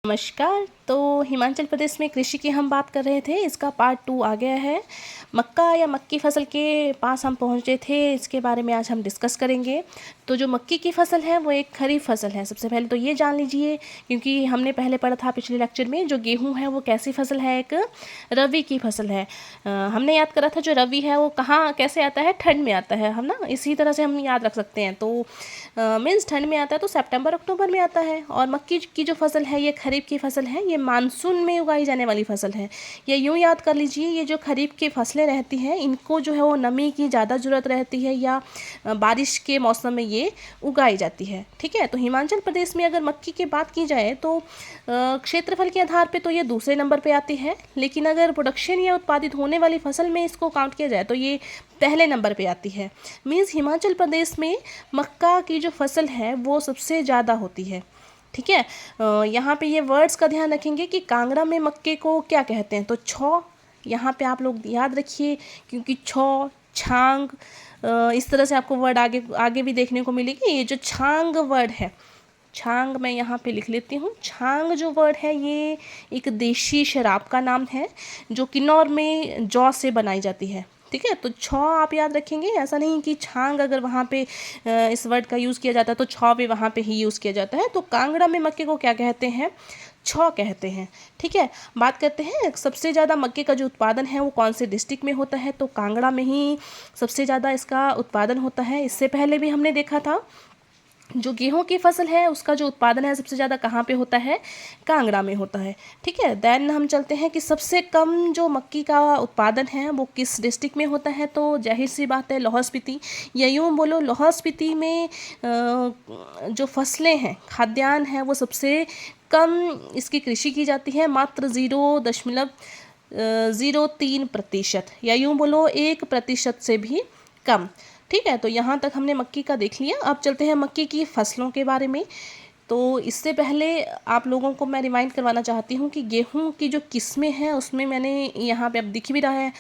नमस्कार। तो हिमाचल प्रदेश में कृषि की हम बात कर रहे थे, इसका पार्ट 2 आ गया है। मक्का या मक्की फसल के पास हम पहुंचे थे, इसके बारे में आज हम डिस्कस करेंगे। तो जो मक्की की फसल है वो एक खरीफ फसल है। सबसे पहले तो ये जान लीजिए, क्योंकि हमने पहले पढ़ा था पिछले लेक्चर में, जो गेहूं है वो कैसी फसल है, एक रबी की फसल है। हमने याद करा था जो रबी है वो कहाँ कैसे आता है, ठंड में आता है, हम ना इसी तरह से हम याद रख सकते हैं। तो मीन्स ठंड में आता है तो सितंबर अक्टूबर में आता है। और मक्की की जो फसल है ये खरीफ की फसल है, ये मानसून में उगाई जाने वाली फसल है। ये यूँ याद कर लीजिए, ये जो खरीफ की फसलें रहती हैं इनको जो है वो नमी की ज़्यादा ज़रूरत रहती है, या बारिश के मौसम में ये उगाई जाती है। ठीक है, तो हिमाचल प्रदेश में अगर मक्की की बात की जाए तो क्षेत्रफल के आधार पे तो ये दूसरे नंबर पे आती है, लेकिन अगर प्रोडक्शन या उत्पादित होने वाली फसल में इसको काउंट किया जाए तो ये पहले नंबर पे आती है। मीन्स हिमाचल प्रदेश में मक्का की जो फसल है वो सबसे ज़्यादा होती है। ठीक है, यहाँ पे ये वर्ड्स का ध्यान रखेंगे कि कांगड़ा में मक्के को क्या कहते हैं। तो छौ यहाँ पे आप लोग याद रखिए, क्योंकि छौ, छांग, इस तरह से आपको वर्ड आगे आगे भी देखने को मिलेगी। ये जो छांग वर्ड है, छांग मैं यहाँ पे लिख लेती हूँ। छांग जो वर्ड है ये एक देशी शराब का नाम है जो किन्नौर में जौ से बनाई जाती है। ठीक है, तो छौ आप याद रखेंगे। ऐसा नहीं कि छांग अगर वहाँ पे इस वर्ड का यूज़ किया जाता है तो छौ भी वहाँ पे ही यूज़ किया जाता है। तो कांगड़ा में मक्के को क्या कहते हैं, छौ कहते हैं। ठीक है, बात करते हैं सबसे ज़्यादा मक्के का जो उत्पादन है वो कौन से डिस्ट्रिक्ट में होता है। तो कांगड़ा में ही सबसे ज़्यादा इसका उत्पादन होता है। इससे पहले भी हमने देखा था जो गेहूं की फसल है उसका जो उत्पादन है सबसे ज़्यादा कहाँ पे होता है, कांगड़ा में होता है। ठीक है, देन हम चलते हैं कि सबसे कम जो मक्की का उत्पादन है वो किस डिस्ट्रिक्ट में होता है। तो जाहिर सी बात है लाहौल स्पीति, या यूँ बोलो लाहौल स्पीति में जो फसलें हैं, खाद्यान्न है, वो सबसे कम इसकी कृषि की जाती है, मात्र 0.03%, या यूँ बोलो 1% से भी कम। ठीक है, तो यहाँ तक हमने मक्की का देख लिया। अब चलते हैं मक्की की फसलों के बारे में। तो इससे पहले आप लोगों को मैं रिमाइंड करवाना चाहती हूँ कि गेहूं की जो किस्में हैं उसमें मैंने यहाँ पे अब दिख भी रहा है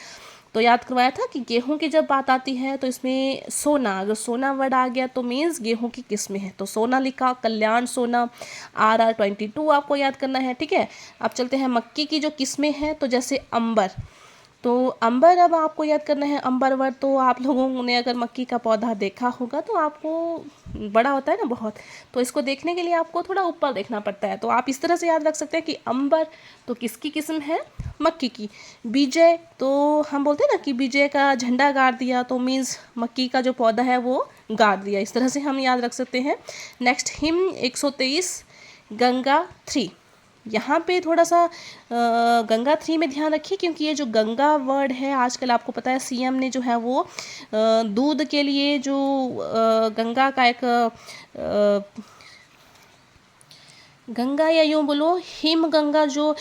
तो याद करवाया था कि गेहूं की जब बात आती है तो इसमें सोना, अगर सोना वर्ड आ गया तो मीन्स गेहूं की किस्में हैं। तो सोनालिका, कल्याण सोना, RR22 आपको याद करना है। ठीक है, अब चलते हैं मक्की की जो किस्में हैं। तो जैसे अंबर, तो अंबर अब आपको याद करना है। अंबर वर्ड तो आप लोगों ने अगर मक्की का पौधा देखा होगा तो आपको बड़ा होता है ना बहुत, तो इसको देखने के लिए आपको थोड़ा ऊपर देखना पड़ता है। तो आप इस तरह से याद रख सकते हैं कि अंबर तो किसकी किस्म है, मक्की की। विजय, तो हम बोलते हैं ना कि विजय का झंडा गाड़ दिया, तो मीन्स मक्की का जो पौधा है वो गाड़ दिया। इस तरह से हम याद रख सकते हैं। Next him 123, Ganga 3। यहाँ पे थोड़ा सा गंगा 3 में ध्यान रखिए, क्योंकि ये जो गंगा वर्ड है आजकल आपको पता है सीएम ने जो है वो दूध के लिए जो गंगा का एक गंगा, या यूँ बोलो हिम गंगा, जो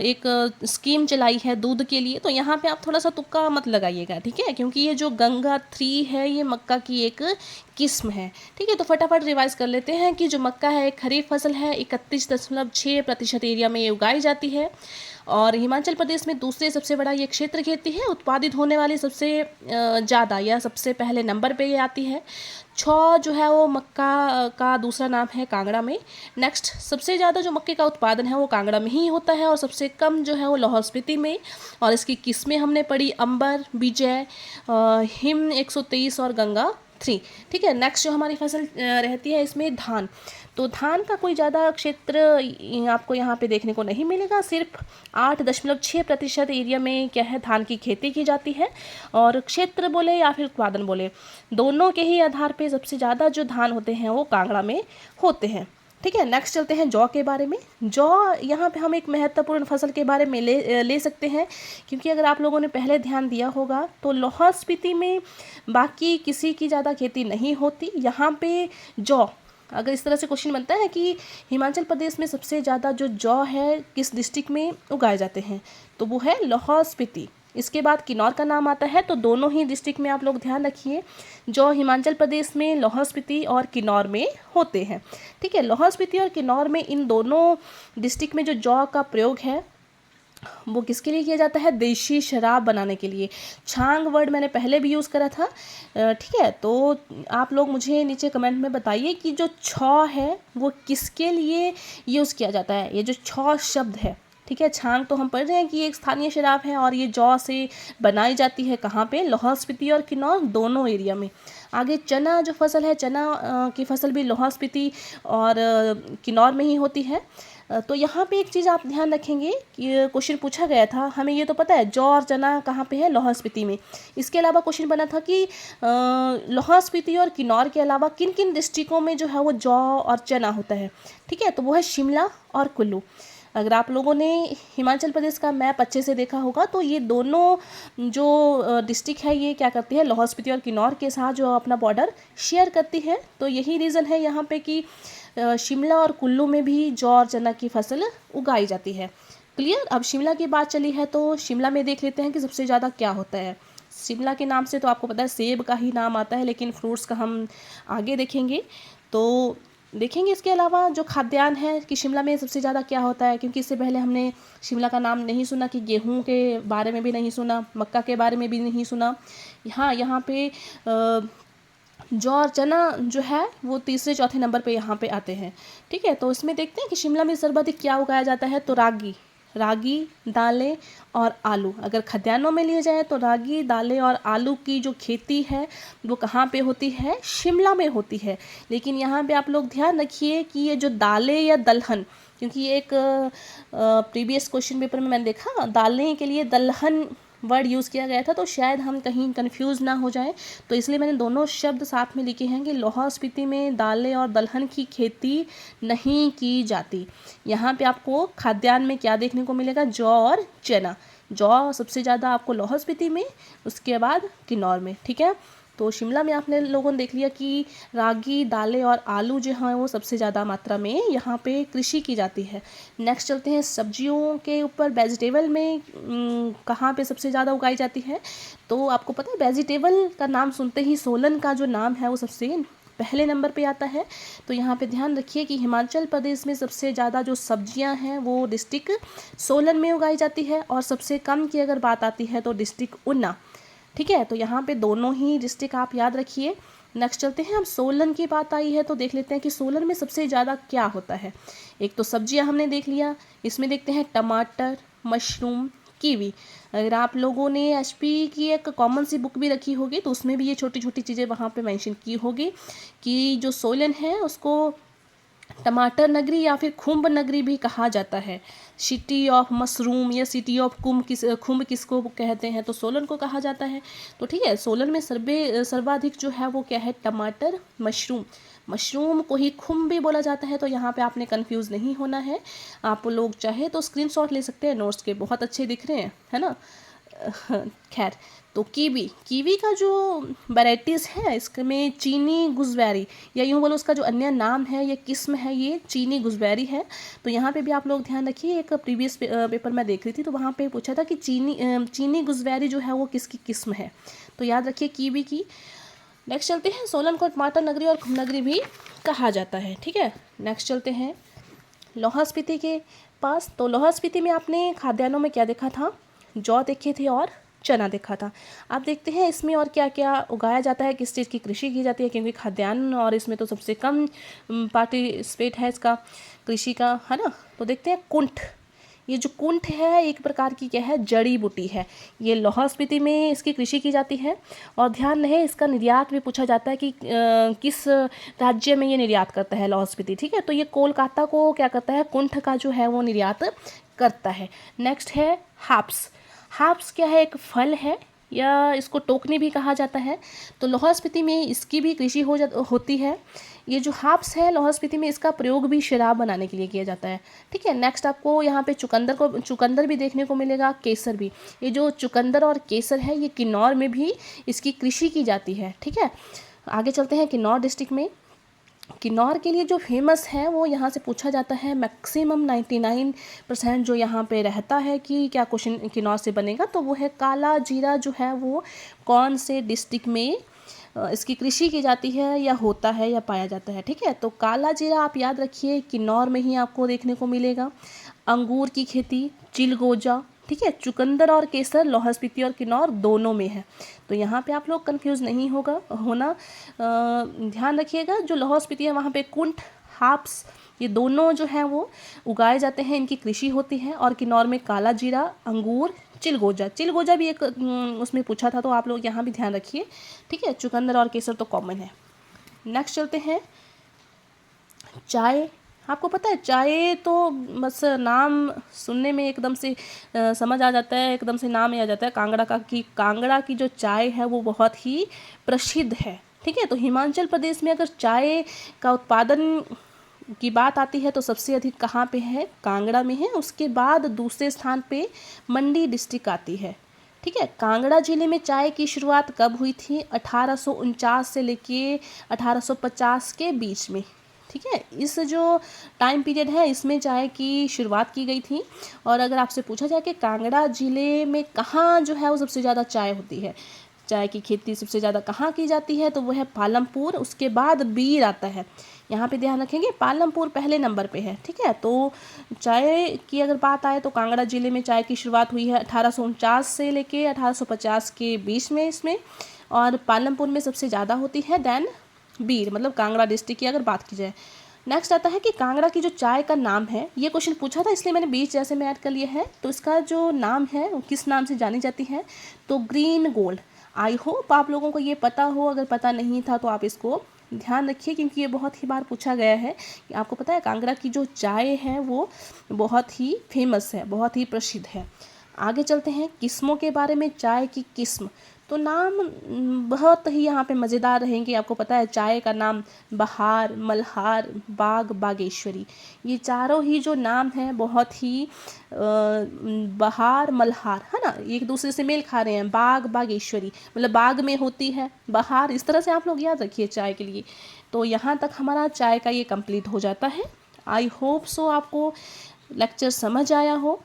एक स्कीम चलाई है दूध के लिए। तो यहाँ पे आप थोड़ा सा तुक्का मत लगाइएगा, ठीक है, क्योंकि ये जो गंगा 3 है ये मक्का की एक किस्म है। ठीक है, तो फटाफट रिवाइज कर लेते हैं कि जो मक्का है एक खरीफ फसल है, 31.6% एरिया में ये उगाई जाती है, और हिमाचल प्रदेश में दूसरे सबसे बड़ा ये क्षेत्र खेती है। उत्पादित होने वाली सबसे ज़्यादा या सबसे पहले नंबर पे ये आती है। छौ जो है वो मक्का का दूसरा नाम है कांगड़ा में। नेक्स्ट सबसे ज़्यादा जो मक्के का उत्पादन है वो कांगड़ा में ही होता है, और सबसे कम जो है वो लाहौल स्पीति में। और इसकी किस्में हमने पढ़ी अंबर, विजय, हिम 123 और गंगा 3। ठीक है, नेक्स्ट जो हमारी फसल रहती है इसमें धान। तो धान का कोई ज़्यादा क्षेत्र आपको यहाँ पे देखने को नहीं मिलेगा। सिर्फ 8.6% एरिया में क्या है, धान की खेती की जाती है। और क्षेत्र बोले या फिर उत्पादन बोले, दोनों के ही आधार पे सबसे ज़्यादा जो धान होते हैं वो कांगड़ा में होते हैं। ठीक है, नेक्स्ट चलते हैं जौ के बारे में। जौ यहाँ पे हम एक महत्वपूर्ण फसल के बारे में ले सकते हैं, क्योंकि अगर आप लोगों ने पहले ध्यान दिया होगा तो लाहौल स्पीति में बाकी किसी की ज़्यादा खेती नहीं होती। यहाँ पे जौ, अगर इस तरह से क्वेश्चन बनता है कि हिमाचल प्रदेश में सबसे ज़्यादा जो जौ है किस डिस्ट्रिक्ट में उगाए जाते हैं, तो वो है लाहौल स्पीति। इसके बाद किन्नौर का नाम आता है। तो दोनों ही डिस्ट्रिक्ट में आप लोग ध्यान रखिए, जो हिमाचल प्रदेश में लाहौल स्पीति और किन्नौर में होते हैं। ठीक है, लाहौल स्पीति और किन्नौर में इन दोनों डिस्ट्रिक्ट में जो जौ का प्रयोग है वो किसके लिए किया जाता है? देशी शराब बनाने के लिए। छांग वर्ड मैंने पहले भी यूज़ करा था, ठीक है। तो आप लोग मुझे नीचे कमेंट में बताइए कि जो छौ है वो किसके लिए यूज़ किया जाता है, ये जो छौ शब्द है, ठीक है। छांग तो हम पढ़ रहे हैं कि एक स्थानीय शराब है, और ये जौ से बनाई जाती है कहाँ पे? लाहौल स्पीति और किन्नौर दोनों एरिया में। आगे चना जो फसल है, चना की फसल भी लाहौल स्पीति और किन्नौर में ही होती है। तो यहाँ पे एक चीज़ आप ध्यान रखेंगे कि क्वेश्चन पूछा गया था, हमें ये तो पता है जौ और चना कहाँ पे है? लाहौल स्पीति में। इसके अलावा क्वेश्चन बना था कि लाहौल स्पीति और किन्नौर के अलावा किन किन डिस्ट्रिक्टों में जो है वो जौ और चना होता है, ठीक है। तो वो है शिमला और कुल्लू। अगर आप लोगों ने हिमाचल प्रदेश का मैप अच्छे से देखा होगा तो ये दोनों जो डिस्ट्रिक्ट है ये क्या करती है? लाहौल स्पीति और किन्नौर के साथ जो अपना बॉर्डर शेयर करती है। तो यही रीज़न है यहाँ पे कि शिमला और कुल्लू में भी जौ और चना की फसल उगाई जाती है। क्लियर? अब शिमला की बात चली है तो शिमला में देख लेते हैं कि सबसे ज़्यादा क्या होता है। शिमला के नाम से तो आपको पता है सेब का ही नाम आता है, लेकिन फ्रूट्स का हम आगे देखेंगे। तो देखेंगे इसके अलावा जो खाद्यान्न है कि शिमला में सबसे ज़्यादा क्या होता है, क्योंकि इससे पहले हमने शिमला का नाम नहीं सुना, कि गेहूं के बारे में भी नहीं सुना, मक्का के बारे में भी नहीं सुना। यहाँ पे जौ और चना जो है वो तीसरे चौथे नंबर पे यहाँ पे आते हैं, ठीक है। तो इसमें देखते हैं कि शिमला में सर्वाधिक क्या उगाया जाता है। तो रागी, दालें और आलू। अगर खाद्यान्नों में लिए जाए तो रागी, दालें और आलू की जो खेती है वो कहाँ पे होती है? शिमला में होती है। लेकिन यहाँ पे आप लोग ध्यान रखिए कि ये जो दालें या दलहन, क्योंकि ये एक प्रीवियस क्वेश्चन पेपर में मैंने देखा दालें के लिए दलहन वर्ड यूज़ किया गया था, तो शायद हम कहीं कंफ्यूज ना हो जाए, तो इसलिए मैंने दोनों शब्द साथ में लिखे हैं कि लाहौल स्पीति में दालें और दलहन की खेती नहीं की जाती। यहाँ पे आपको खाद्यान्न में क्या देखने को मिलेगा? जौ और चना। जौ सबसे ज़्यादा आपको लाहौल स्पीति में, उसके बाद किन्नौर में, ठीक है। तो शिमला में आपने लोगों ने देख लिया कि रागी, दालें और आलू जो हैं वो सबसे ज़्यादा मात्रा में यहाँ पे कृषि की जाती है। नेक्स्ट चलते हैं सब्जियों के ऊपर। वेजिटेबल में कहाँ पे सबसे ज़्यादा उगाई जाती है? तो आपको पता है वेजिटेबल का नाम सुनते ही सोलन का जो नाम है वो सबसे पहले नंबर पे आता है। तो यहाँ पे ध्यान रखिए कि हिमाचल प्रदेश में सबसे ज़्यादा जो सब्जियां हैं वो डिस्ट्रिक्ट सोलन में उगाई जाती है, और सबसे कम की अगर बात आती है तो डिस्ट्रिक्ट ऊना, ठीक है। तो यहाँ पे दोनों ही डिस्ट्रिक्ट आप याद रखिए। नेक्स्ट चलते हैं, हम सोलन की बात आई है तो देख लेते हैं कि सोलन में सबसे ज़्यादा क्या होता है। एक तो सब्जियां हमने देख लिया, इसमें देखते हैं टमाटर, मशरूम, कीवी। अगर आप लोगों ने एचपी की एक कॉमन सी बुक भी रखी होगी तो उसमें भी ये छोटी छोटी चीज़ें वहाँ पे मेंशन की होगी कि जो सोलन है उसको टमाटर नगरी या फिर खुम्ब नगरी भी कहा जाता है। सिटी ऑफ मशरूम या सिटी ऑफ खुम्ब किसको कहते हैं? तो सोलन को कहा जाता है। तो ठीक है, सोलन में सर्वाधिक जो है वो क्या है? टमाटर, मशरूम को ही खुम्ब भी बोला जाता है। तो यहाँ पे आपने कंफ्यूज नहीं होना है। आप लोग चाहे तो स्क्रीनशॉट ले सकते हैं, नोट्स के बहुत अच्छे दिख रहे हैं, है ना। खैर, तो कीवी का जो वैराइटीज़ है इसमें चीनी गुजबेरी, या यूँ बोलो उसका जो अन्य नाम है, ये किस्म है, ये चीनी गुजबेरी है। तो यहाँ पे भी आप लोग ध्यान रखिए, एक प्रीवियस पेपर में देख रही थी तो वहाँ पे पूछा था कि चीनी गुजबेरी जो है वो किसकी किस्म है। तो याद रखिए कीवी की। नेक्स्ट चलते हैं, सोलन को टमाटर नगरी और खुम्ब नगरी भी कहा जाता है, ठीक है। नेक्स्ट चलते हैं लाहौल स्पीति के पास। तो लाहौल स्पीति में आपने खाद्यान्नों में क्या देखा था? जौ देखे थे और चना देखा था। आप देखते हैं इसमें और क्या क्या उगाया जाता है, किस चीज़ की कृषि की जाती है, क्योंकि खाद्यान्न और इसमें तो सबसे कम पार्टिसिपेट है इसका कृषि का, है ना। तो देखते हैं कुंठ। ये जो कुंठ है एक प्रकार की क्या है? जड़ी बूटी है। ये लाहौल स्पीति में इसकी कृषि की जाती है, और ध्यान रहे इसका निर्यात भी पूछा जाता है कि किस राज्य में ये निर्यात करता है लाहौल स्पीति, ठीक है। तो ये कोलकाता को क्या करता है? कुंठ का जो है वो निर्यात करता है। नेक्स्ट है हाप्स क्या है? एक फल है, या इसको टोकनी भी कहा जाता है। तो लाहौल स्पीति में इसकी भी कृषि होती है। ये जो हाप्स है लाहौल स्पीति में इसका प्रयोग भी शराब बनाने के लिए किया जाता है, ठीक है। नेक्स्ट आपको यहाँ पे चुकंदर भी देखने को मिलेगा, केसर भी। ये जो चुकंदर और केसर है ये किन्नौर में भी इसकी कृषि की जाती है, ठीक है। आगे चलते हैं किन्नौर डिस्ट्रिक्ट में। किन्नौर के लिए जो फेमस है वो यहाँ से पूछा जाता है, मैक्सिमम 99% जो यहाँ पे रहता है कि क्या क्वेश्चन किन्नौर से बनेगा, तो वो है काला जीरा जो है वो कौन से डिस्ट्रिक्ट में इसकी कृषि की जाती है या होता है या पाया जाता है, ठीक है। तो काला जीरा आप याद रखिए किन्नौर में ही आपको देखने को मिलेगा। अंगूर की खेती चिलगोजा, ठीक है। चुकंदर और केसर लाहौल स्पीति और किन्नौर दोनों में है। तो यहाँ पे आप लोग कंफ्यूज नहीं होना ध्यान रखिएगा। जो लाहौल स्पीति है वहाँ पे कुंठ, हाप्स, ये दोनों जो हैं वो उगाए जाते हैं, इनकी कृषि होती है। और किन्नौर में काला जीरा, अंगूर, चिलगोजा भी एक उसमें पूछा था, तो आप लोग यहाँ भी ध्यान रखिए, ठीक है। चुकंदर और केसर तो कॉमन है। नेक्स्ट चलते हैं चाय। आपको पता है चाय तो बस नाम सुनने में एकदम से समझ आ जाता है, एकदम से नाम ही आ जाता है कांगड़ा का, कि कांगड़ा की जो चाय है वो बहुत ही प्रसिद्ध है, ठीक है। तो हिमाचल प्रदेश में अगर चाय का उत्पादन की बात आती है तो सबसे अधिक कहाँ पे है? कांगड़ा में है। उसके बाद दूसरे स्थान पे मंडी डिस्ट्रिक्ट आती है, ठीक है। कांगड़ा जिले में चाय की शुरुआत कब हुई थी? 1849 से लेके 1850 के बीच में, ठीक है। इस जो टाइम पीरियड है इसमें चाय की शुरुआत की गई थी। और अगर आपसे पूछा जाए कि कांगड़ा जिले में कहाँ जो है वो सबसे ज़्यादा चाय होती है, चाय की खेती सबसे ज़्यादा कहाँ की जाती है, तो वो है पालमपुर, उसके बाद बीर आता है। यहाँ पे ध्यान रखेंगे पालमपुर पहले नंबर पे है, ठीक है। तो चाय की अगर बात आए तो कांगड़ा जिले में चाय की शुरुआत हुई है 1849 से लेके 1850 के बीच में इसमें, और पालमपुर में सबसे ज़्यादा होती है, देन बीर, मतलब कांगड़ा डिस्ट्रिक्ट की अगर बात की जाए। नेक्स्ट आता है कि कांगड़ा की जो चाय का नाम है, ये क्वेश्चन पूछा था इसलिए मैंने बीच जैसे में ऐड कर लिया है। तो इसका जो नाम है वो किस नाम से जानी जाती है? तो ग्रीन गोल्ड। आई होप आप लोगों को ये पता हो, अगर पता नहीं था तो आप इसको ध्यान रखिए, क्योंकि ये बहुत ही बार पूछा गया है कि आपको पता है कांगड़ा की जो चाय है वो बहुत ही फेमस है, बहुत ही प्रसिद्ध है। आगे चलते हैं किस्मों के बारे में। चाय की किस्म, तो नाम बहुत ही यहाँ पे मज़ेदार रहेंगे। आपको पता है चाय का नाम बहार, मल्हार, बाग, बागेश्वरी, ये चारों ही जो नाम हैं बहुत ही बहार, मल्हार, है ना, एक दूसरे से मेल खा रहे हैं। बाग, बागेश्वरी मतलब बाग में होती है, बहार, इस तरह से आप लोग याद रखिए चाय के लिए। तो यहाँ तक हमारा चाय का ये कंप्लीट हो जाता है। आई होप सो आपको लेक्चर समझ आया हो।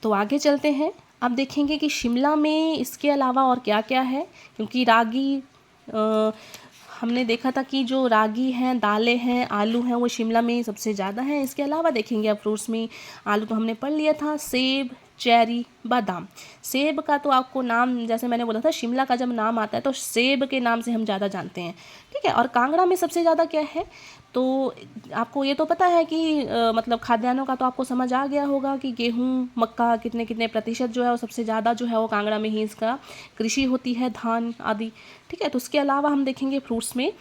तो आगे चलते हैं। अब देखेंगे कि शिमला में इसके अलावा और क्या क्या है, क्योंकि रागी हमने देखा था कि जो रागी हैं, दालें हैं, आलू हैं, वो शिमला में सबसे ज़्यादा हैं। इसके अलावा देखेंगे अब फ्रूट्स में, आलू तो हमने पढ़ लिया था, सेब, चेरी, बादाम। सेब का तो आपको नाम, जैसे मैंने बोला था, शिमला का जब नाम आता है तो सेब के नाम से हम ज़्यादा जानते हैं, ठीक है। और कांगड़ा में सबसे ज़्यादा क्या है? तो आपको ये तो पता है कि मतलब खाद्यान्नों का तो आपको समझ आ गया होगा कि गेहूँ, मक्का कितने कितने प्रतिशत जो है वो सबसे ज़्यादा जो है वो कांगड़ा में ही इसका कृषि होती है, धान आदि, ठीक है। तो उसके अलावा हम देखेंगे फ्रूट्स में,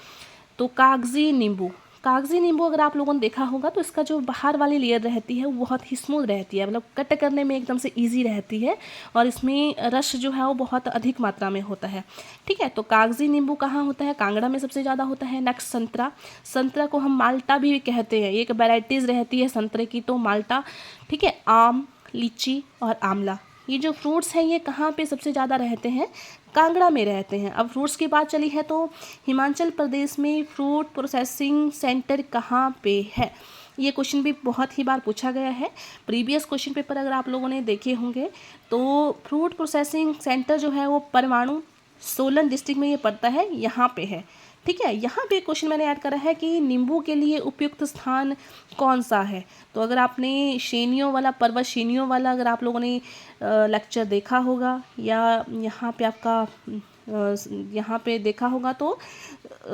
तो कागजी नींबू। कागजी नींबू अगर आप लोगों ने देखा होगा तो इसका जो बाहर वाली लेयर रहती है वो बहुत ही स्मूथ रहती है, मतलब कट करने में एकदम से इजी रहती है, और इसमें रस जो है वो बहुत अधिक मात्रा में होता है, ठीक है। तो कागजी नींबू कहाँ होता है? कांगड़ा में सबसे ज़्यादा होता है। नेक्स्ट संतरा। संतरा को हम माल्टा भी कहते हैं, एक वैराइटीज़ रहती है संतरे की, तो माल्टा, ठीक है। आम, लीची और आंवला, ये जो फ्रूट्स हैं ये कहाँ पे सबसे ज़्यादा रहते हैं? कांगड़ा में रहते हैं। अब फ्रूट्स की बात चली है तो हिमाचल प्रदेश में फ्रूट प्रोसेसिंग सेंटर कहाँ पे है? ये क्वेश्चन भी बहुत ही बार पूछा गया है। प्रीवियस क्वेश्चन पेपर अगर आप लोगों ने देखे होंगे तो फ्रूट प्रोसेसिंग सेंटर जो है वो परवाणु, सोलन डिस्ट्रिक्ट में ये पड़ता है, यहाँ पे है, ठीक है। यहाँ पे क्वेश्चन मैंने ऐड करा है कि नींबू के लिए उपयुक्त स्थान कौन सा है। तो अगर आपने श्रेणियों वाला, पर्वत श्रेणियों वाला अगर आप लोगों ने लेक्चर देखा होगा, या यहाँ पे आपका यहाँ पे देखा होगा, तो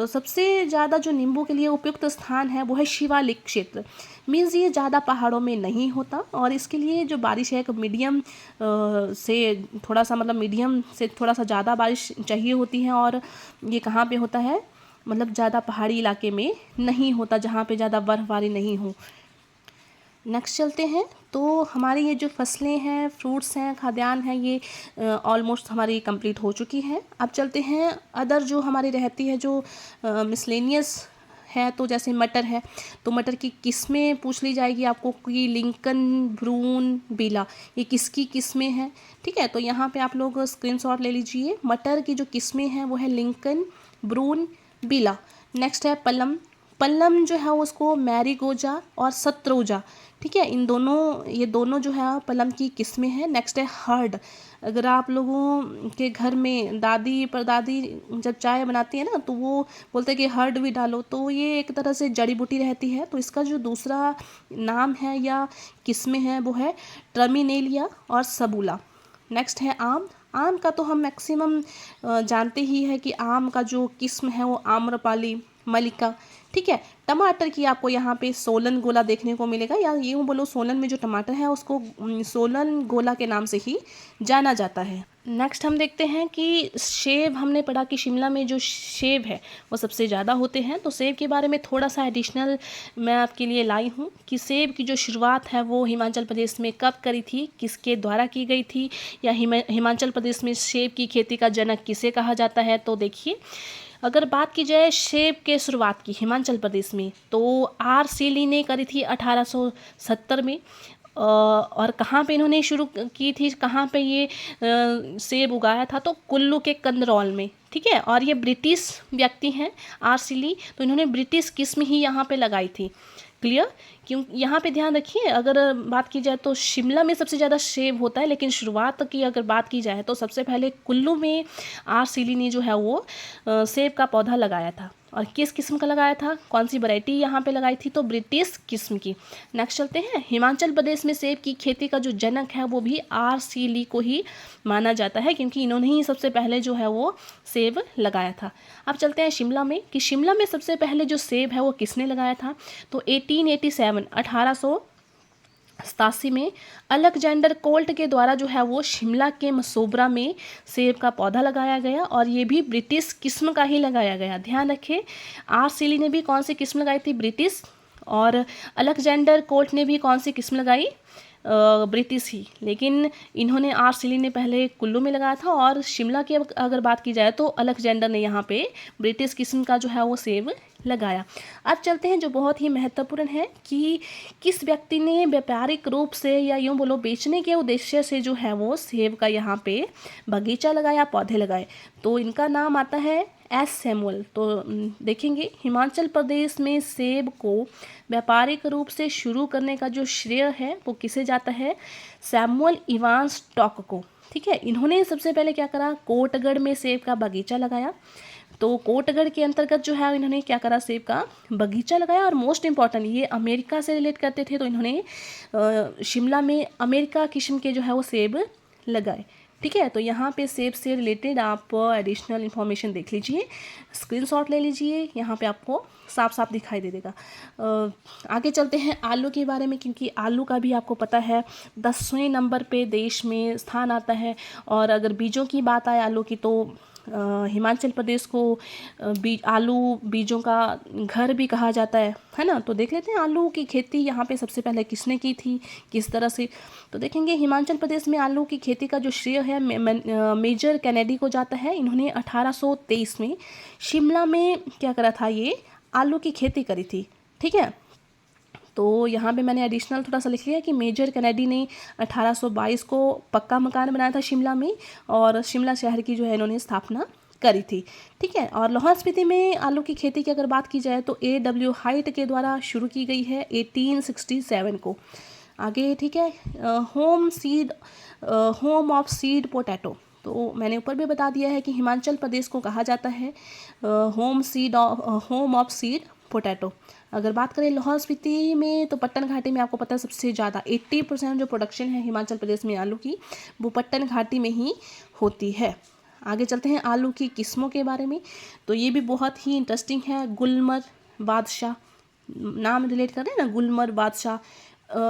सबसे ज़्यादा जो नींबू के लिए उपयुक्त स्थान है वो है शिवालिक क्षेत्र। मीन्स ये ज़्यादा पहाड़ों में नहीं होता, और इसके लिए जो बारिश है एक मीडियम से थोड़ा सा, मतलब मीडियम से थोड़ा सा ज़्यादा बारिश चाहिए होती है, और ये कहाँ पे होता है? मतलब ज़्यादा पहाड़ी इलाके में नहीं होता, जहाँ पे ज़्यादा बर्फबारी नहीं हो। नेक्स्ट चलते हैं। तो हमारी ये जो फसलें हैं, फ्रूट्स हैं, खाद्यान्न हैं, ये ऑलमोस्ट हमारी कंप्लीट हो चुकी हैं। अब चलते हैं अदर जो हमारी रहती है, जो मिसलेनियस है, तो जैसे मटर है, तो मटर की किस्में पूछ ली जाएगी आपको कि लिंकन, ब्रून, बीला, ये किसकी किस्में हैं, ठीक है। तो यहाँ पे आप लोग स्क्रीनशॉट ले लीजिए। मटर की जो किस्में हैं वो है लिंकन, ब्रून, बीला। नेक्स्ट है पलम, पल्लम जो है उसको मैरीगोजा और शत्रुजा, ठीक है, ये दोनों जो है पल्लम की किस्में हैं। नेक्स्ट है हर्ड। अगर आप लोगों के घर में दादी परदादी जब चाय बनाती है ना तो वो बोलते हैं कि हर्ड भी डालो, तो ये एक तरह से जड़ी बूटी रहती है। तो इसका जो दूसरा नाम है या किस्में हैं वो है टर्मिनेलिया और सबूला। नेक्स्ट है आम। आम का तो हम मैक्सिमम जानते ही है कि आम का जो किस्म है वो आम्रपाली, मलिका, ठीक है। टमाटर की आपको यहाँ पे सोलन गोला देखने को मिलेगा, या यूँ बोलो सोलन में जो टमाटर है उसको सोलन गोला के नाम से ही जाना जाता है। नेक्स्ट हम देखते हैं कि सेब, हमने पढ़ा कि शिमला में जो सेब है वो सबसे ज़्यादा होते हैं। तो सेब के बारे में थोड़ा सा एडिशनल मैं आपके लिए लाई हूँ कि सेब की जो शुरुआत है वो हिमाचल प्रदेश में कब करी थी, किसके द्वारा की गई थी, या हिमाचल प्रदेश में सेब की खेती का जनक किसे कहा जाता है। तो देखिए, अगर बात की जाए सेब के शुरुआत की हिमाचल प्रदेश में, तो आर सीली ने करी थी 1870 में। और कहाँ पे इन्होंने शुरू की थी, कहाँ पे ये सेब उगाया था, तो कुल्लू के कंदरौल में, ठीक है। और ये ब्रिटिश व्यक्ति हैं आर सीली, तो इन्होंने ब्रिटिश किस्म ही यहाँ पे लगाई थी। क्लियर? क्यों यहाँ पे ध्यान रखिए, अगर बात की जाए तो शिमला में सबसे ज़्यादा सेब होता है, लेकिन शुरुआत की अगर बात की जाए तो सबसे पहले कुल्लू में आर सीली ने जो है वो सेब का पौधा लगाया था। और किस किस्म का लगाया था, कौन सी वैरायटी यहाँ पे लगाई थी, तो ब्रिटिश किस्म की। नेक्स्ट चलते हैं, हिमाचल प्रदेश में सेब की खेती का जो जनक है वो भी आर सीली को ही माना जाता है, क्योंकि इन्होंने ही सबसे पहले जो है वो सेब लगाया था। अब चलते हैं शिमला में, कि शिमला में सबसे पहले जो सेब है वो किसने लगाया था, तो 1887 में अलेक्जेंडर कोल्ट के द्वारा जो है वो शिमला के मसोबरा में सेब का पौधा लगाया गया, और ये भी ब्रिटिश किस्म का ही लगाया गया। ध्यान रखें, आर सीली ने भी कौन सी किस्म लगाई थी, ब्रिटिश, और अलेक्जेंडर कोल्ट ने भी कौन सी किस्म लगाई, ब्रिटिश ही। लेकिन इन्होंने आर सीली ने पहले कुल्लू में लगाया था, और शिमला की अगर बात की जाए तो अलेक्जेंडर ने यहाँ पे ब्रिटिश किस्म का जो है वो सेब लगाया। अब चलते हैं जो बहुत ही महत्वपूर्ण है कि किस व्यक्ति ने व्यापारिक रूप से या यूँ बोलो बेचने के उद्देश्य से जो है वो सेब का यहाँ पे बगीचा लगाया, पौधे लगाए। तो इनका नाम आता है एस सैमुअल। तो देखेंगे, हिमाचल प्रदेश में सेब को व्यापारिक रूप से शुरू करने का जो श्रेय है वो किसे जाता है, सैमुअल इवांस स्टॉक को, ठीक है। इन्होंने सबसे पहले क्या करा, कोटगढ़ में सेब का बगीचा लगाया। तो कोटगढ़ के अंतर्गत जो है इन्होंने क्या करा, सेब का बगीचा लगाया। और मोस्ट इम्पॉर्टेंट, ये अमेरिका से रिलेट करते थे, तो इन्होंने शिमला में अमेरिका किस्म के जो है वो सेब लगाए, ठीक है। तो यहाँ पे सेब से रिलेटेड आप एडिशनल इन्फॉर्मेशन देख लीजिए, स्क्रीनशॉट ले लीजिए, यहाँ पे आपको साफ साफ दिखाई दे देगा। आगे चलते हैं आलू के बारे में, क्योंकि आलू का भी आपको पता है 10वें नंबर पे देश में स्थान आता है। और अगर बीजों की बात आए आलू की, तो हिमाचल प्रदेश को आलू बीजों का घर भी कहा जाता है ना। तो देख लेते हैं आलू की खेती यहाँ पे सबसे पहले किसने की थी, किस तरह से। तो देखेंगे, हिमाचल प्रदेश में आलू की खेती का जो श्रेय है मेजर कैनेडी को जाता है। इन्होंने 1823 में शिमला में क्या करा था, ये आलू की खेती करी थी, ठीक है। तो यहाँ पे मैंने एडिशनल थोड़ा सा लिख लिया कि मेजर कैनेडी ने 1822 को पक्का मकान बनाया था शिमला में, और शिमला शहर की जो है इन्होंने स्थापना करी थी, ठीक है। और लाहौल स्पीति में आलू की खेती की अगर बात की जाए तो A.W. हाइट के द्वारा शुरू की गई है 1867 को। आगे, ठीक है, होम ऑफ सीड पोटैटो। तो मैंने ऊपर भी बता दिया है कि हिमाचल प्रदेश को कहा जाता है होम ऑफ सीड पोटैटो। अगर बात करें लाहौल स्पीति में, तो पट्टन घाटी में आपको पता है सबसे ज़्यादा 80% जो प्रोडक्शन है हिमाचल प्रदेश में आलू की, वो पट्टन घाटी में ही होती है। आगे चलते हैं आलू की किस्मों के बारे में। तो ये भी बहुत ही इंटरेस्टिंग है, गुलमर, बादशाह, नाम रिलेट कर रहे हैं ना, गुलमर, बादशाह।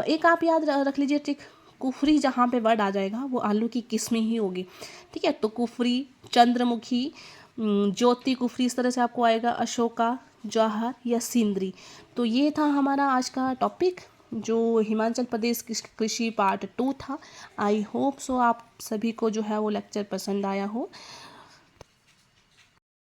एक आप याद रख लीजिए ट्रिक, कुफरी जहाँ पे वर्ड आ जाएगा वो आलू की किस्में ही होगी, ठीक है। तो कुफरी, चंद्रमुखी, ज्योति कुफरी, इस तरह से आपको आएगा, अशोका, जवाहर या सिंदरी। तो ये था हमारा आज का टॉपिक, जो हिमाचल प्रदेश कृषि पार्ट 2 था। आई होप सो आप सभी को जो है वो लेक्चर पसंद आया हो।